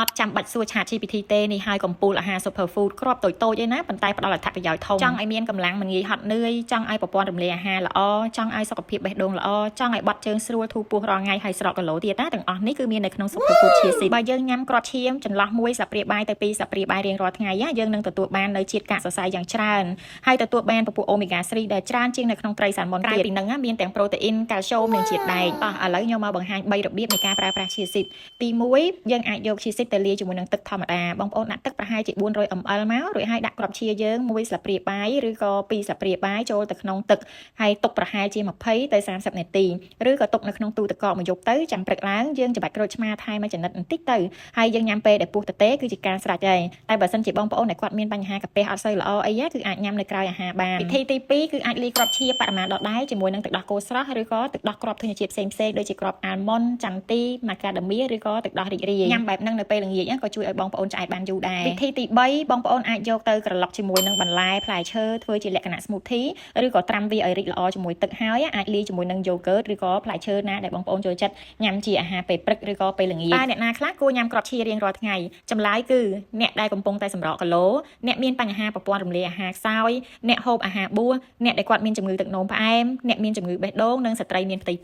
អត់ចាំបាច់សួរឆាត GPT ទេនេះហើយកំពូលអាហារ superfood គ្រាប់តូចៗឯណាប៉ុន្តែផ្ដល់អត្ថប្រយោជន៍ធំចង់ឲ្យមានកម្លាំងមិនងាយហត់នឿយចង់ឲ្យប្រព័ន្ធរំលាយអាហារល្អចង់ឲ្យសុខភាពបេះដូងល្អចង់ឲ្យបាត់ជើងស្រួលធូរពោះរាល់ថ្ងៃហើយស្រកគីឡូទៀតណាទាំងអស់នេះគឺមាននៅក្នុង superfood chia seed បើយើងញ៉ាំគ្រាប់ឈាមចន្លោះ1ស្លាបព្រាបាយទៅ2ស្លាបព្រាបាយរៀងរាល់ថ្ងៃយើងនឹងទទួលបាននៅជាតិកាកសរសៃយ៉ាងច្រើនហើយទទួលបានពពុះ omega 3ដែលច្រើនជាងនៅក្នុងត្រីសាល់ម៉ុនទៀតពីនឹងមានទាំងប្រូតេអ៊ីនកាល់ស្យូមនិងជាតិដែកឥឡូវខ្ញុំមកបង្ហាញ3របៀបនៃការប្រើប្រាស់ chia seed ទី1យើងអាចយក chia seed ទៅលាយជាមួយនឹងទឹកធម្មតាបងប្អូនដាក់ទឹកប្រហែលជា400 ml មករួចហើយដាក់គ្រាប់ឈាយើង1ស្លាបព្រាបាយឬក៏2ស្លាបព្រាបាយចូលទៅក្នុងទឹកហើយទុកប្រហែលជា20ទៅ30នាទីឬក៏ទុកនៅក្នុងទូទឹកកកមួយយប់ទៅចាំព្រឹកឡើងយើងច្របាច់ក្រូចឆ្មាថែមមួយចំណិតបន្តិចទៅហើយយើងញ៉ាំពេលដែលពោះទទេគឺជាការស្រេចហើយតែបើសិនជាបងប្អូនដែលគាត់មានបញ្ហាកាពះអត់សូវល្អអីគឺអាចញ៉ាំនៅក្រៅអាហារបានវិធីទី2គឺអាចលាយគ្រាប់ឈាបរិមាណដដែលជាមួយនឹងទឹកដោះគោស្រស់ឬក៏ទឹកដោះគ្រាប់ធញ្ញជាតិផ្សេងៗដូចជាគ្រាប់អាលម៉ុនចន្ទទីម៉ាកាដាមៀឬក៏ទឹកដោះរីករាយញ៉ាំបែបហ្នឹងនៅពេលល្ងាចក៏ជួយឲ្យបងប្អូនឆ្អែតបានយូរដែរវិធីទី3បងប្អូនអាចយកទៅក្រឡុកជាមួយនឹងបន្លែផ្លែឈើធ្វើជាលក្ខណៈ smoothie ឬក៏ត្រាំវាឲ្យរីកល្អជាមួយទឹកហើយអាចលាយជាមួយនឹង yogurt ឬក៏ផ្លែឈើណាដែលបងប្អូនចូលចិត្តញ៉ាំជាអាហារពេលព្រឹកឬក៏ពេលល្ងាចតែអ្នកណាខ្លះគួរញ៉ាំគ្រាប់ឈារៀងរាល់ថ្ងៃចម្លើយគឺអ្នកដែលកំពុងតែសម្រកគីឡូអ្នកមានបញ្ហាប្រព័ន្ធរំលាយអាហារខ្សោយអ្នកហូបអាហារបួសអ្នកដែលគាត់មានជំងឺទឹកនោមផ្អែមអ្នកមានជំងឺបេះដូងនិងស្ត្រីមានផ្ទៃពោះ